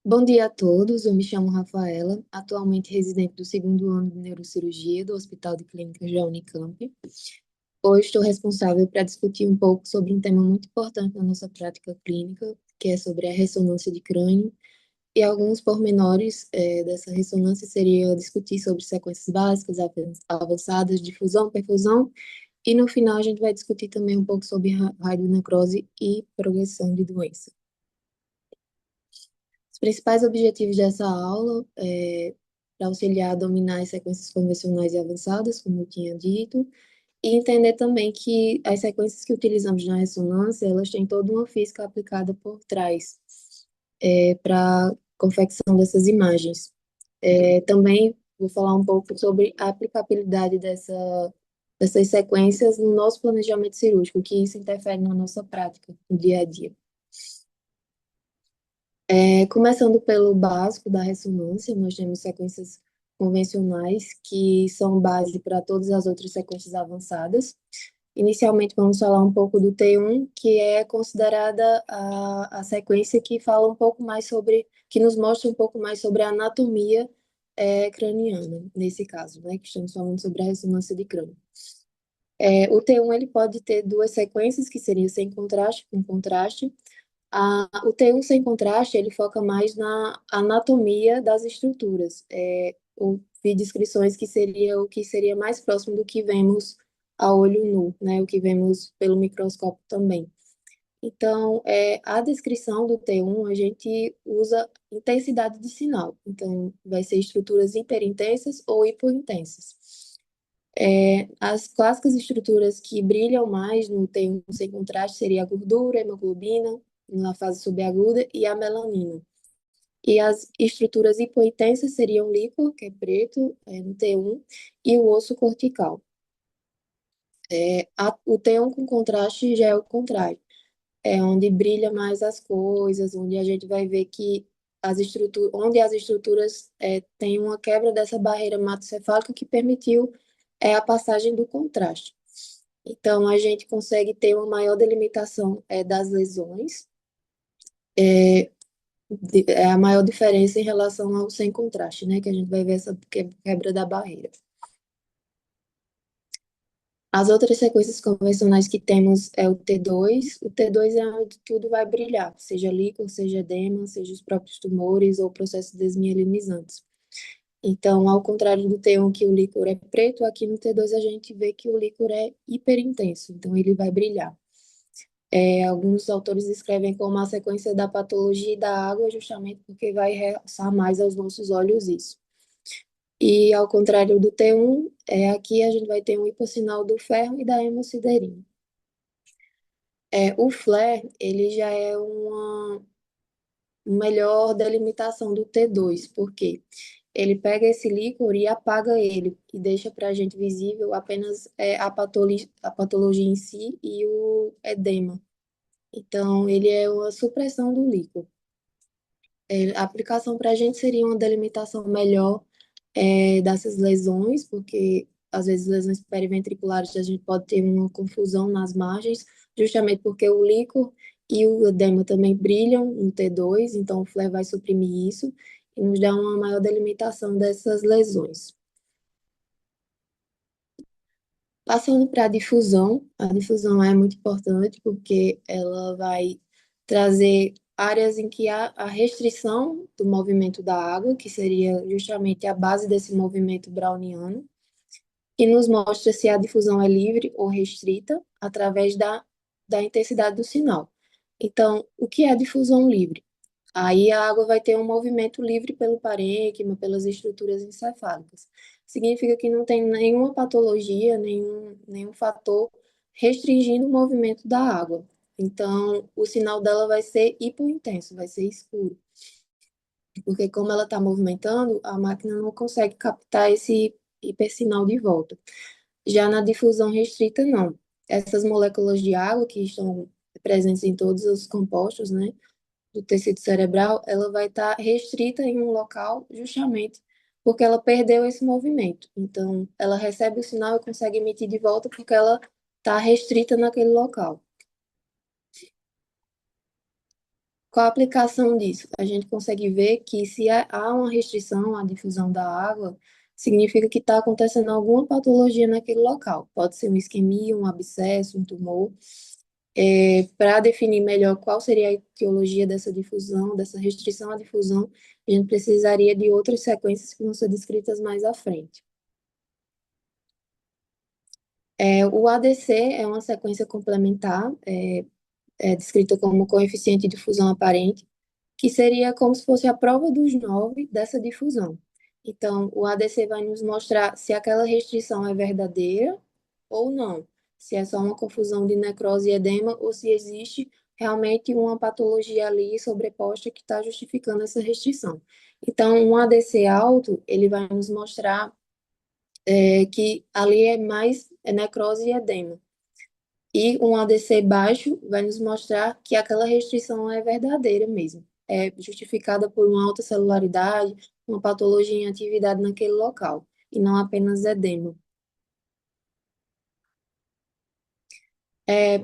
Bom dia a todos, eu me chamo Rafaela, atualmente residente do segundo ano de neurocirurgia do Hospital de Clínicas da Unicamp. Hoje estou responsável para discutir um pouco sobre um tema muito importante na nossa prática clínica, que é sobre a ressonância de crânio, e alguns pormenores dessa ressonância seria discutir sobre sequências básicas, avançadas, difusão, perfusão, e no final a gente vai discutir também um pouco sobre radionecrose e progressão de doença. Os principais objetivos dessa aula é para auxiliar a dominar as sequências convencionais e avançadas, como eu tinha dito, e entender também que as sequências que utilizamos na ressonância, elas têm toda uma física aplicada por trás, para a confecção dessas imagens. Também vou falar um pouco sobre a aplicabilidade dessas sequências no nosso planejamento cirúrgico, que isso interfere na nossa prática, no dia a dia. Começando pelo básico da ressonância, nós temos sequências convencionais, que são base para todas as outras sequências avançadas. Inicialmente, vamos falar um pouco do T1, que é considerada a sequência que fala um pouco mais sobre, que nos mostra um pouco mais sobre a anatomia craniana, nesse caso, né, que estamos falando sobre a ressonância de crânio. O T1 ele pode ter duas sequências, que seriam sem contraste, com contraste. O T1 sem contraste, ele foca mais na anatomia das estruturas. Eu vi descrições que seria o que seria mais próximo do que vemos a olho nu, né? O que vemos pelo microscópio também. Então, a descrição do T1, a gente usa intensidade de sinal. Então, vai ser estruturas hiperintensas ou hipointensas. As clássicas estruturas que brilham mais no T1 sem contraste seria a gordura, a hemoglobina, na fase subaguda, e a melanina. E as estruturas hipointensas seriam o líquor, que é preto, no T1, e o osso cortical. O T1 com contraste já é o contrário. É onde brilha mais as coisas, onde a gente vai ver que onde as estruturas têm uma quebra dessa barreira hematocefálica que permitiu a passagem do contraste. Então, a gente consegue ter uma maior delimitação das lesões, é a maior diferença em relação ao sem contraste, né? Que a gente vai ver essa quebra da barreira. As outras sequências convencionais que temos é o T2. O T2 é onde tudo vai brilhar, seja líquor, seja edema, seja os próprios tumores ou processos desmielinizantes. Então, ao contrário do T1, que o líquor é preto, aqui no T2 a gente vê que o líquor é hiperintenso, então ele vai brilhar. Alguns autores escrevem como a sequência da patologia e da água, justamente porque vai realçar mais aos nossos olhos isso. E ao contrário do T1, aqui a gente vai ter um hipossinal do ferro e da hemosiderina. O flare, ele já é uma melhor delimitação do T2, porque ele pega esse líquor e apaga ele, e deixa para a gente visível apenas a patologia em si e o edema. Então, ele é uma supressão do líquor. A aplicação para a gente seria uma delimitação melhor dessas lesões, porque às vezes lesões periventriculares a gente pode ter uma confusão nas margens, justamente porque o líquor e o edema também brilham no T2, então o flare vai suprimir isso e nos dá uma maior delimitação dessas lesões. Passando para a difusão é muito importante porque ela vai trazer áreas em que há a restrição do movimento da água, que seria justamente a base desse movimento browniano, e nos mostra se a difusão é livre ou restrita através da intensidade do sinal. Então, o que é a difusão livre? Aí a água vai ter um movimento livre pelo parênquima, pelas estruturas encefálicas. Significa que não tem nenhuma patologia, nenhum fator restringindo o movimento da água. Então, o sinal dela vai ser hipointenso, vai ser escuro. Porque como ela está movimentando, a máquina não consegue captar esse hipersinal de volta. Já na difusão restrita, não. Essas moléculas de água que estão presentes em todos os compostos, né, do tecido cerebral, ela vai estar restrita em um local justamente porque ela perdeu esse movimento. Então, ela recebe o sinal e consegue emitir de volta porque ela está restrita naquele local. Qual a aplicação disso? A gente consegue ver que se há uma restrição à difusão da água, significa que está acontecendo alguma patologia naquele local. Pode ser uma isquemia, um abscesso, um tumor. Para definir melhor qual seria a etiologia dessa difusão, dessa restrição à difusão, a gente precisaria de outras sequências que vão ser descritas mais à frente. O ADC é uma sequência complementar, descrita como coeficiente de difusão aparente, que seria como se fosse a prova dos 9 dessa difusão. Então, o ADC vai nos mostrar se aquela restrição é verdadeira ou não, se é só uma confusão de necrose e edema ou se existe realmente uma patologia ali sobreposta que está justificando essa restrição. Então, um ADC alto, ele vai nos mostrar que ali é mais necrose e edema. E um ADC baixo vai nos mostrar que aquela restrição é verdadeira mesmo, é justificada por uma alta celularidade, uma patologia em atividade naquele local, e não apenas edema.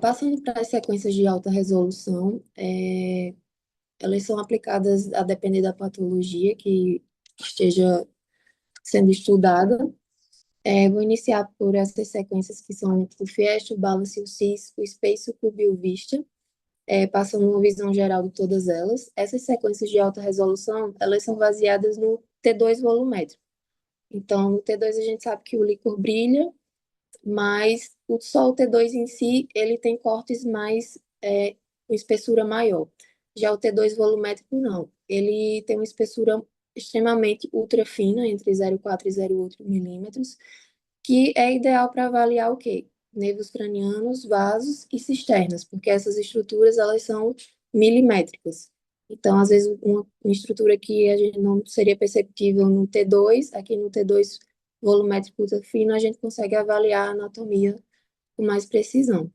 Passando para as sequências de alta resolução, elas são aplicadas a depender da patologia que esteja sendo estudada. Vou iniciar por essas sequências que são o FIEST, o BALANCE, o CIS, o SPACE, o CUBE e o VISTA. Passando uma visão geral de todas elas. Essas sequências de alta resolução, elas são baseadas no T2 volumétrico. Então, no T2 a gente sabe que o líquor brilha, mas só o T2 em si, ele tem cortes mais, com espessura maior. Já o T2 volumétrico, não. Ele tem uma espessura extremamente ultra fina, entre 0,4 e 0,8 milímetros, que é ideal para avaliar o quê? Nervos cranianos, vasos e cisternas, porque essas estruturas, elas são milimétricas. Então, às vezes, uma estrutura que a gente não seria perceptível no T2, aqui no T2 volumétrico ultra fino, a gente consegue avaliar a anatomia com mais precisão.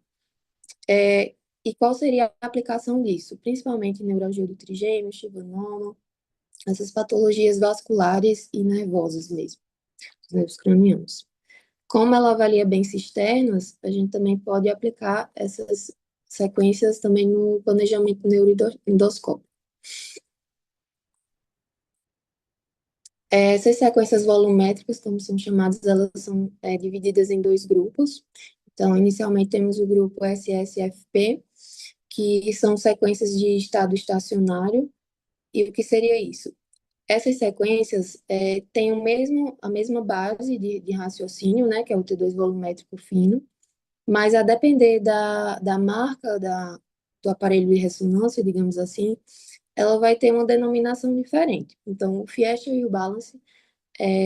E qual seria a aplicação disso? Principalmente em neuralgia do trigêmeo, schwannoma, essas patologias vasculares e nervosas mesmo, os nervos cranianos. Como ela avalia bem cisternas, a gente também pode aplicar essas sequências também no planejamento neuroendoscópico. Essas sequências volumétricas, como são chamadas, elas são divididas em dois grupos. Então, inicialmente temos o grupo SSFP, que são sequências de estado estacionário. E o que seria isso? Essas sequências têm a mesma base de raciocínio, né, que é o T2 volumétrico fino, mas a depender da marca do aparelho de ressonância, digamos assim, ela vai ter uma denominação diferente. Então, o Fiesta e o Balance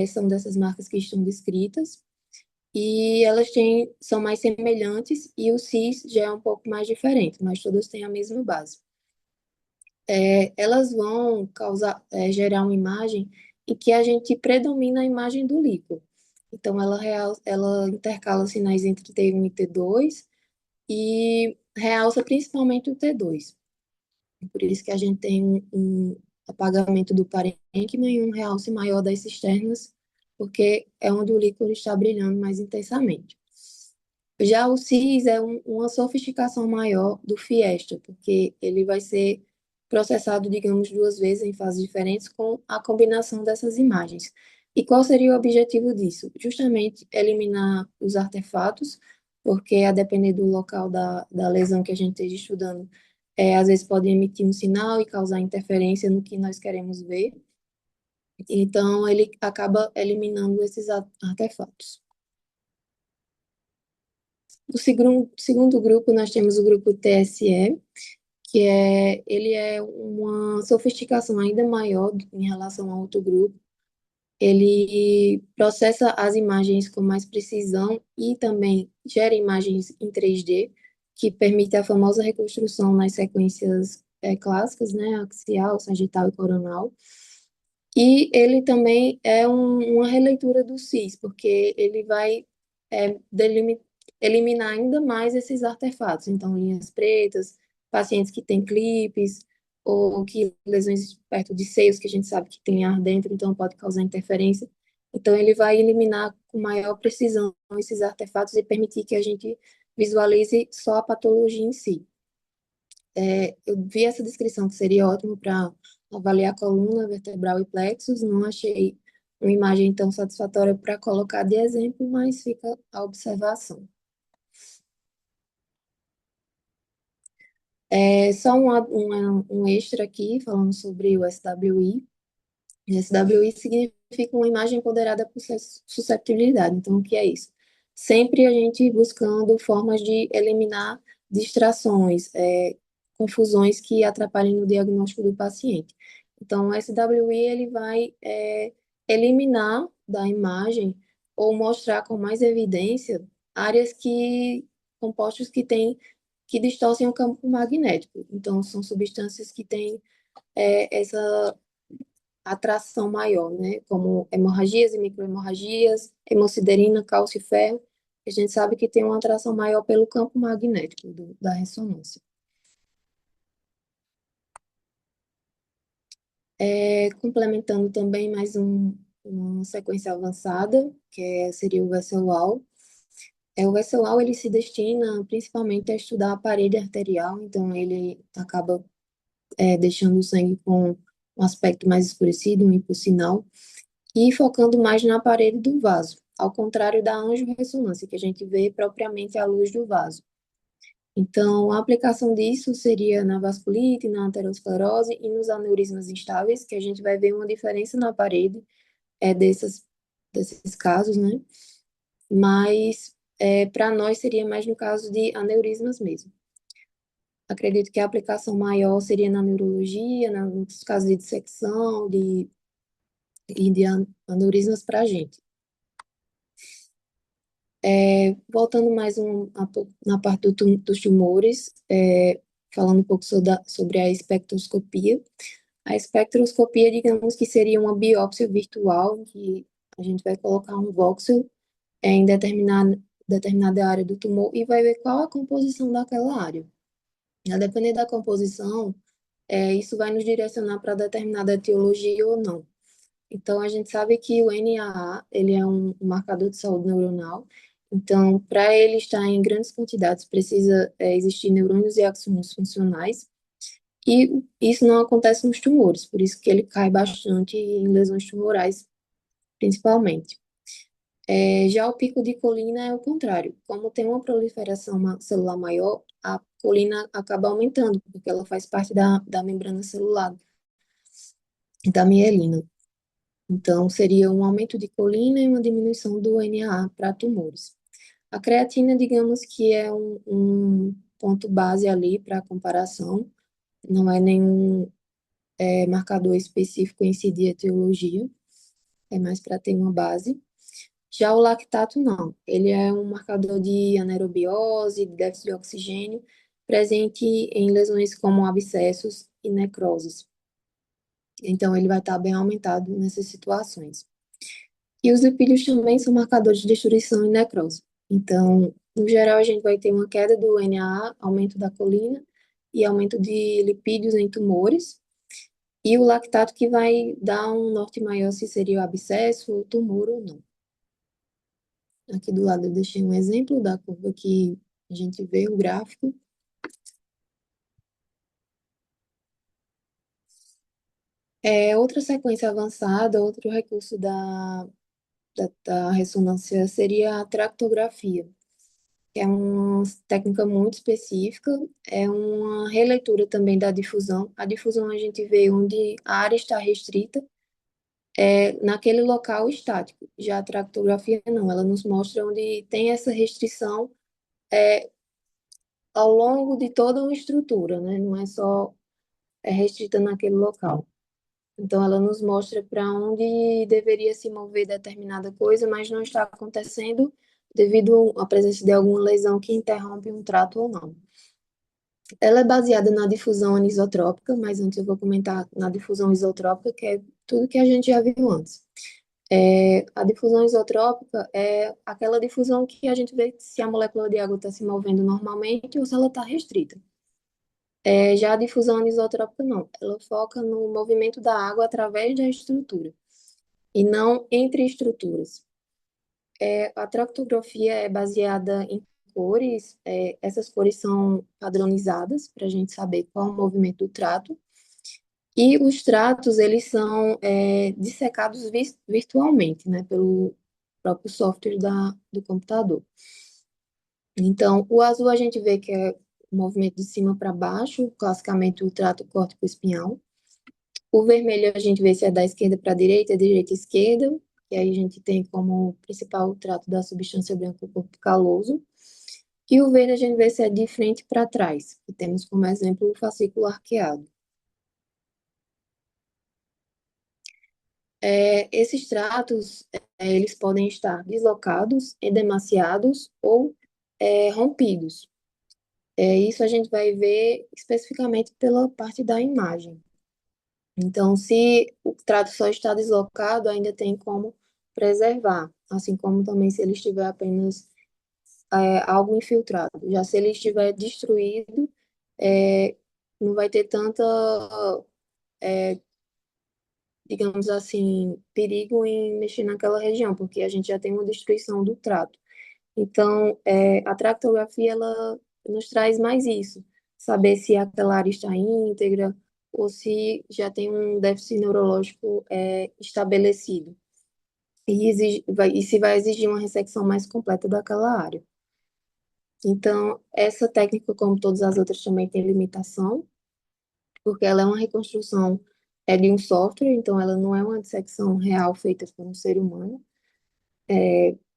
são dessas marcas que estão descritas, e elas são mais semelhantes, e o CIS já é um pouco mais diferente, mas todas têm a mesma base. Elas vão gerar uma imagem em que a gente predomina a imagem do líquido. Então, ela intercala sinais entre T1 e T2 e realça principalmente o T2. Por isso que a gente tem um apagamento do parênquima e um realce maior das cisternas, porque é onde o líquido está brilhando mais intensamente. Já o CIS é uma sofisticação maior do Fiesta, porque ele vai ser processado, digamos, duas vezes em fases diferentes com a combinação dessas imagens. E qual seria o objetivo disso? Justamente eliminar os artefatos, porque a depender do local da lesão que a gente esteja estudando, às vezes pode emitir um sinal e causar interferência no que nós queremos ver. Então, ele acaba eliminando esses artefatos. No segundo grupo, nós temos o grupo TSE, que ele é uma sofisticação ainda maior em relação ao outro grupo. Ele processa as imagens com mais precisão e também gera imagens em 3D, que permite a famosa reconstrução nas sequências clássicas, né, axial, sagital e coronal. E ele também é uma releitura do CIS, porque ele vai eliminar ainda mais esses artefatos. Então, linhas pretas, pacientes que têm clipes, ou que lesões perto de seios, que a gente sabe que tem ar dentro, então pode causar interferência. Então, ele vai eliminar com maior precisão esses artefatos e permitir que a gente visualize só a patologia em si. Eu vi essa descrição que seria ótimo para avaliar coluna vertebral e plexos, não achei uma imagem tão satisfatória para colocar de exemplo, mas fica a observação. Só um extra aqui, falando sobre o SWI. SWI significa uma imagem ponderada por susceptibilidade. Então, o que é isso? Sempre a gente buscando formas de eliminar distrações, confusões que atrapalhem no diagnóstico do paciente. Então, o SWI ele vai eliminar da imagem ou mostrar com mais evidência áreas compostos que têm que distorcem o campo magnético. Então, são substâncias que têm essa atração maior, né? Como hemorragias e microhemorragias, hemosiderina, cálcio e ferro. A gente sabe que tem uma atração maior pelo campo magnético da ressonância. Complementando também mais uma sequência avançada, seria o Wessel-Hall. O Wessel-Hall ele se destina principalmente a estudar a parede arterial, então ele acaba deixando o sangue com um aspecto mais escurecido, um hipossinal, e focando mais na parede do vaso, ao contrário da angiorressonância, que a gente vê propriamente à luz do vaso. Então, a aplicação disso seria na vasculite, na aterosclerose e nos aneurismas instáveis, que a gente vai ver uma diferença na parede desses casos, né? Mas para nós seria mais no caso de aneurismas mesmo. Acredito que a aplicação maior seria na neurologia, nos casos de dissecção e de aneurismas para a gente. Voltando mais na parte dos tumores, falando um pouco sobre a espectroscopia. A espectroscopia, digamos que seria uma biópsia virtual, que a gente vai colocar um voxel em determinada área do tumor e vai ver qual a composição daquela área. A depender da composição, isso vai nos direcionar para determinada etiologia ou não. Então, a gente sabe que o NAA, ele é um marcador de saúde neuronal. Então, para ele estar em grandes quantidades, precisa existir neurônios e axônios funcionais. E isso não acontece nos tumores, por isso que ele cai bastante em lesões tumorais, principalmente. Já o pico de colina é o contrário. Como tem uma proliferação celular maior, a colina acaba aumentando, porque ela faz parte da membrana celular, da mielina. Então, seria um aumento de colina e uma diminuição do NAA para tumores. A creatina, digamos que é um ponto base ali para comparação, não é nenhum marcador específico em si de etiologia, é mais para ter uma base. Já o lactato, não. Ele é um marcador de anaerobiose, de déficit de oxigênio, presente em lesões como abscessos e necroses. Então, ele vai estar bem aumentado nessas situações. E os lipídios também são marcadores de destruição e necrose. Então, no geral, a gente vai ter uma queda do NAA, aumento da colina e aumento de lipídios em tumores. E o lactato que vai dar um norte maior se seria o abscesso, o tumor ou não. Aqui do lado eu deixei um exemplo da curva que a gente vê o gráfico. Outra sequência avançada, outro recurso da ressonância seria a tractografia, que é uma técnica muito específica, é uma releitura também da difusão. A difusão a gente vê onde a área está restrita, naquele local estático. Já a tractografia não, ela nos mostra onde tem essa restrição ao longo de toda uma estrutura, né? Não é só restrita naquele local. Então, ela nos mostra para onde deveria se mover determinada coisa, mas não está acontecendo devido à presença de alguma lesão que interrompe um trato ou não. Ela é baseada na difusão anisotrópica, mas antes eu vou comentar na difusão isotrópica, que é tudo que a gente já viu antes. A difusão isotrópica é aquela difusão que a gente vê se a molécula de água está se movendo normalmente ou se ela está restrita. Já a difusão anisotrópica não, ela foca no movimento da água através da estrutura e não entre estruturas. A tractografia é baseada em cores, essas cores são padronizadas para a gente saber qual é o movimento do trato. E os tratos, eles são dissecados virtualmente, né, pelo próprio software do computador. Então, o azul a gente vê que é o movimento de cima para baixo, classicamente o trato córtico-espinhal. O vermelho a gente vê se é da esquerda para a direita, direita e esquerda, e aí a gente tem como principal o trato da substância branca o corpo caloso. E o verde a gente vê se é de frente para trás, e temos como exemplo o fascículo arqueado. Esses tratos, eles podem estar deslocados, edemaciados ou rompidos. Isso a gente vai ver especificamente pela parte da imagem. Então, se o trato só está deslocado, ainda tem como preservar, assim como também se ele estiver apenas algo infiltrado. Já se ele estiver destruído, é, não vai ter tanta, digamos assim, perigo em mexer naquela região, porque a gente já tem uma destruição do trato. Então, a tractografia, ela nos traz mais isso, saber se aquela área está íntegra ou se já tem um déficit neurológico estabelecido. E se vai exigir uma ressecção mais completa daquela área. Então, essa técnica, como todas as outras, também tem limitação, porque ela é uma reconstrução de um software, então ela não é uma dissecção real feita por um ser humano.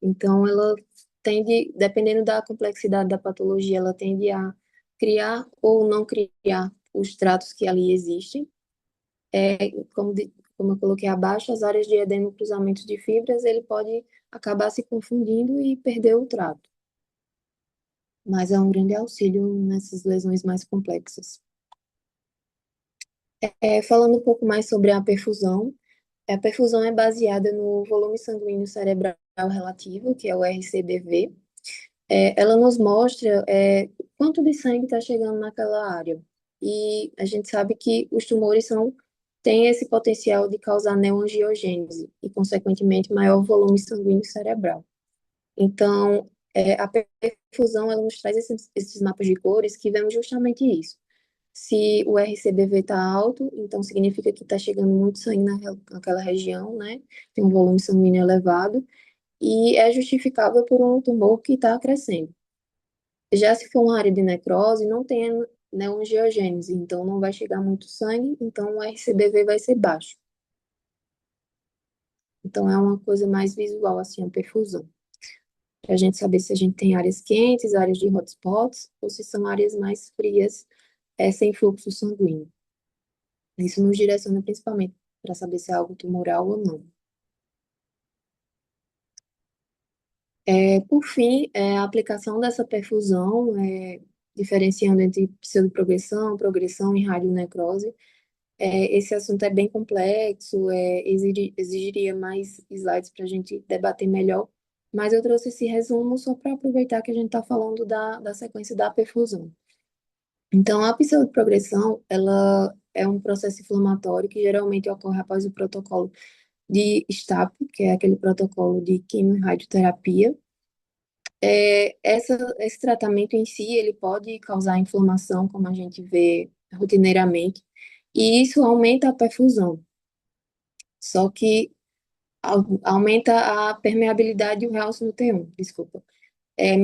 Então, ela tende, dependendo da complexidade da patologia, ela tende a criar ou não criar os tratos que ali existem. Como eu coloquei abaixo, as áreas de edema e cruzamentos de fibras, ele pode acabar se confundindo e perder o trato. Mas é um grande auxílio nessas lesões mais complexas. Falando um pouco mais sobre a perfusão é baseada no volume sanguíneo cerebral relativo, que é o RCBV. Ela nos mostra quanto de sangue está chegando naquela área. E a gente sabe que os tumores têm esse potencial de causar neoangiogênese e, consequentemente, maior volume sanguíneo cerebral. Então, a perfusão ela nos traz esses mapas de cores que vemos justamente isso. Se o RCBV está alto, então significa que está chegando muito sangue naquela região, né? Tem um volume sanguíneo elevado e é justificável por um tumor que está crescendo. Já se for uma área de necrose, não tem neoangiogênese, então não vai chegar muito sangue, então o RCBV vai ser baixo. Então é uma coisa mais visual, assim, a perfusão. Para a gente saber se a gente tem áreas quentes, áreas de hotspots, ou se são áreas mais frias, sem fluxo sanguíneo. Isso nos direciona principalmente para saber se é algo tumoral ou não. Por fim, a aplicação dessa perfusão, diferenciando entre pseudoprogressão, progressão e radionecrose, esse assunto é bem complexo, exigiria mais slides para a gente debater melhor, mas eu trouxe esse resumo só para aproveitar que a gente está falando da sequência da perfusão. Então, a pseudoprogressão, ela é um processo inflamatório que geralmente ocorre após o protocolo de STAP, que é aquele protocolo de quimio e radioterapia. Esse tratamento em si, ele pode causar inflamação, como a gente vê rotineiramente, e isso aumenta a perfusão. Só que aumenta a permeabilidade e o realce no T1, desculpa.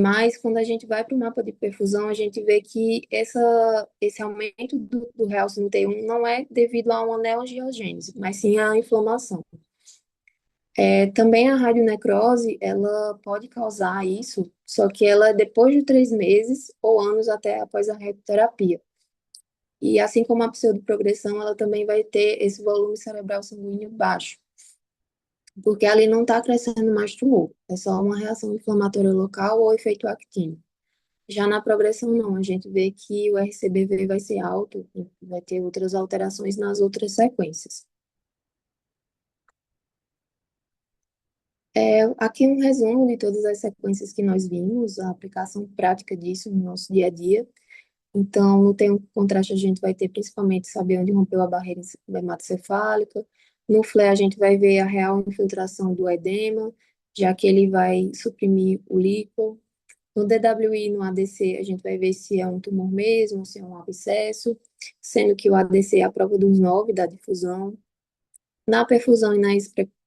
Mas quando a gente vai para o mapa de perfusão, a gente vê que esse aumento do realce no T1 não é devido a uma neoangiogênese, mas sim à inflamação. Também a radionecrose, ela pode causar isso, só que ela é depois de 3 meses ou anos até após a radioterapia. E assim como a pseudoprogressão, ela também vai ter esse volume cerebral sanguíneo baixo, porque ali não está crescendo mais tumor, é só uma reação inflamatória local ou efeito actínio. Já na progressão, não, a gente vê que o RCBV vai ser alto, vai ter outras alterações nas outras sequências. Aqui um resumo de todas as sequências que nós vimos, a aplicação prática disso no nosso dia a dia. Então, no tempo contraste, a gente vai ter principalmente saber onde rompeu a barreira hematocefálica. No FLE, a gente vai ver a real infiltração do edema, já que ele vai suprimir o líquido. No DWI e no ADC, a gente vai ver se é um tumor mesmo, se é um abscesso, sendo que o ADC é a prova dos 9 da difusão. Na perfusão e na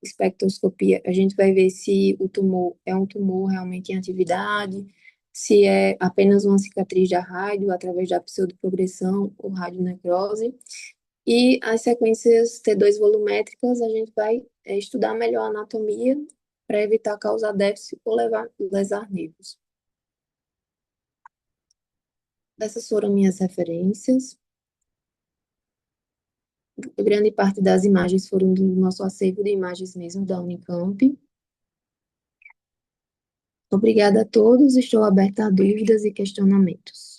espectroscopia, a gente vai ver se o tumor é um tumor realmente em atividade, se é apenas uma cicatriz da rádio através da pseudoprogressão ou radionecrose. E as sequências T2 volumétricas, a gente vai estudar melhor a anatomia para evitar causar déficit ou lesar nervos. Essas foram minhas referências. Grande parte das imagens foram do nosso acervo de imagens mesmo da Unicamp. Obrigada a todos, estou aberta a dúvidas e questionamentos.